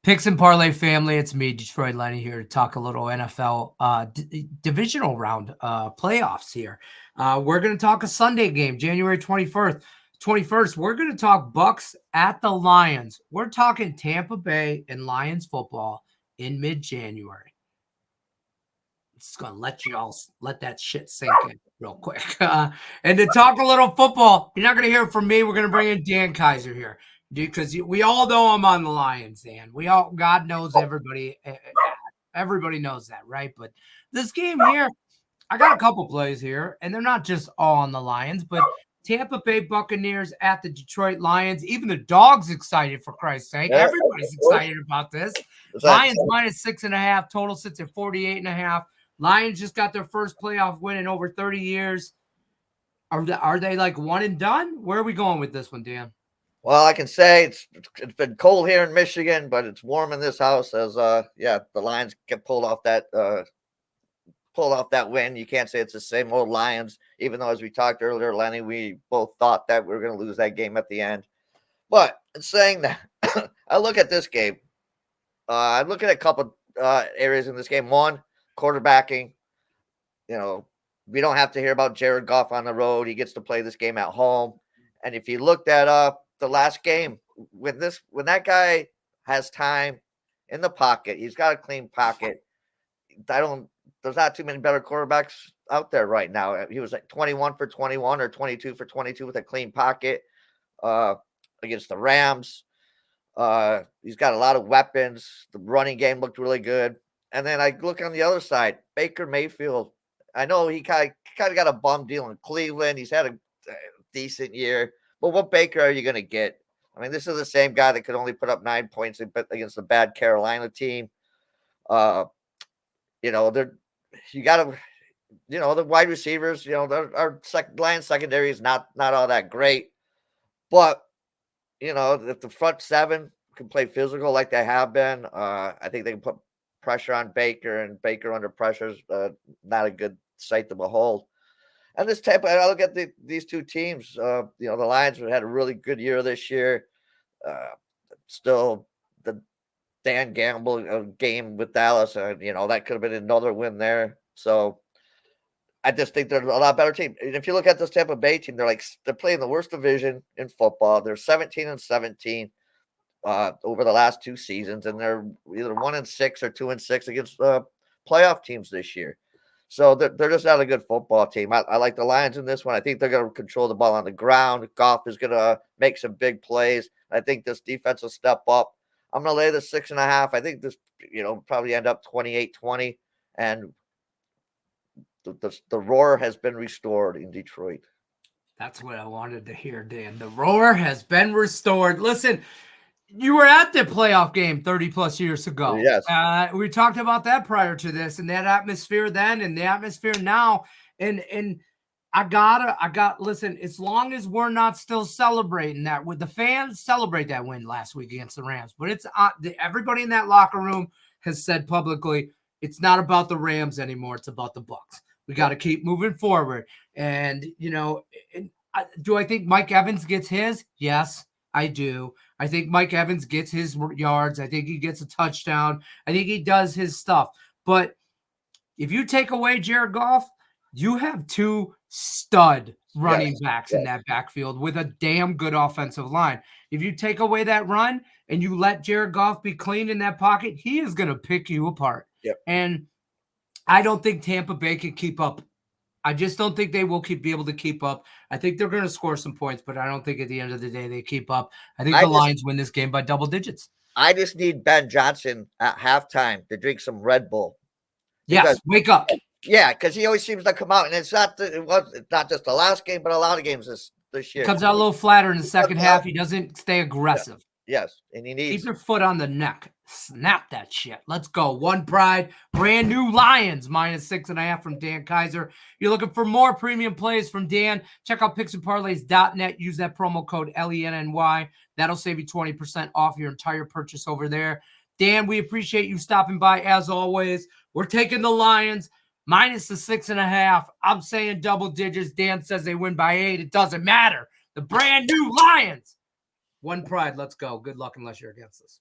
Picks and Parlay family, it's me, Detroit Lenny, here to talk a little NFL divisional round playoffs here. We're going to talk a Sunday game, January 21st. We're going to talk Bucks at the Lions. We're talking Tampa Bay and Lions football in mid-January. Just going to let you all let that shit sink in real quick. And to talk a little football, you're not going to hear it from me. We're going to bring in Dan Kaiser here. Because we all know I'm on the Lions, Dan. God knows everybody knows that, right? But this game here, I got a couple plays here, and they're not just all on the Lions, but Tampa Bay Buccaneers at the Detroit Lions. Even the dog's excited, for Christ's sake. Yeah, everybody's excited about this. Lions minus 6.5, total sits at 48.5. Lions just got their first playoff win in over 30 years. Are they like one and done? Where are we going with this one, Dan? Well, I can say it's been cold here in Michigan, but it's warm in this house as the Lions get pulled off that win. You can't say it's the same old Lions, even though, as we talked earlier, Lenny, we both thought that we were going to lose that game at the end. But in saying that, I look at this game. I look at a couple areas in this game. One, quarterbacking. You know, we don't have to hear about Jared Goff on the road. He gets to play this game at home. And if you look that up, the last game, when that guy has time in the pocket, he's got a clean pocket. There's not too many better quarterbacks out there right now. He was like 21 for 21 or 22 for 22 with a clean pocket against the Rams. He's got a lot of weapons. The running game looked really good. And then I look on the other side, Baker Mayfield. I know he kind of got a bum deal in Cleveland. He's had a decent year. But what Baker are you going to get? I mean, this is the same guy that could only put up 9 points against the bad Carolina team. The wide receivers, our Lions secondary is not all that great. But, if the front seven can play physical like they have been, I think they can put pressure on Baker, and Baker under pressure is not a good sight to behold. And this Tampa, I look at these two teams. The Lions had a really good year this year. Still, the Dan Gamble game with Dallas, that could have been another win there. So I just think they're a lot better team. And if you look at this Tampa Bay team, they're playing the worst division in football. They're 17-17 over the last 2 seasons, and they're either 1-6 or 2-6 against playoff teams this year. So they're just not a good football team. I like the Lions in this one. I think they're going to control the ball on the ground. Goff is going to make some big plays. I think this defense will step up. I'm going to lay the 6.5. I think this, probably end up 28-20. And the roar has been restored in Detroit. That's what I wanted to hear, Dan. The roar has been restored. Listen, you were at the playoff game 30 plus years ago. Yes. We talked about that prior to this, and that atmosphere then and the atmosphere now. And listen, as long as we're not still celebrating that, with the fans celebrate that win last week against the Rams, but it's everybody in that locker room has said publicly, it's not about the Rams anymore. It's about the Bucks. We got to keep moving forward. And, do I think Mike Evans gets his? Yes, I do. I think Mike Evans gets his yards. I think he gets a touchdown. I think he does his stuff. But if you take away Jared Goff, you have 2 stud running backs in that backfield with a damn good offensive line. If you take away that run and you let Jared Goff be clean in that pocket, he is going to pick you apart. Yep. And I don't think Tampa Bay can keep up. I just don't think they will be able to keep up. I think they're going to score some points, but I don't think at the end of the day they keep up. I think the Lions win this game by double digits. I just need Ben Johnson at halftime to drink some Red Bull. Yes, wake up. Yeah, because he always seems to come out, and it's not just the last game, but a lot of games this year. Comes out a little flatter in the second half. He doesn't stay aggressive. Yes, and he needs. Keep your foot on the neck. Snap that shit. Let's go. One Pride, brand new Lions, minus 6.5 from Dan Kaiser. You're looking for more premium plays from Dan. Check out picksandparlays.net. Use that promo code LENNY. That'll save you 20% off your entire purchase over there. Dan, we appreciate you stopping by as always. We're taking the Lions minus the 6.5. I'm saying double digits. Dan says they win by 8. It doesn't matter. The brand new Lions. One Pride. Let's go. Good luck unless you're against us.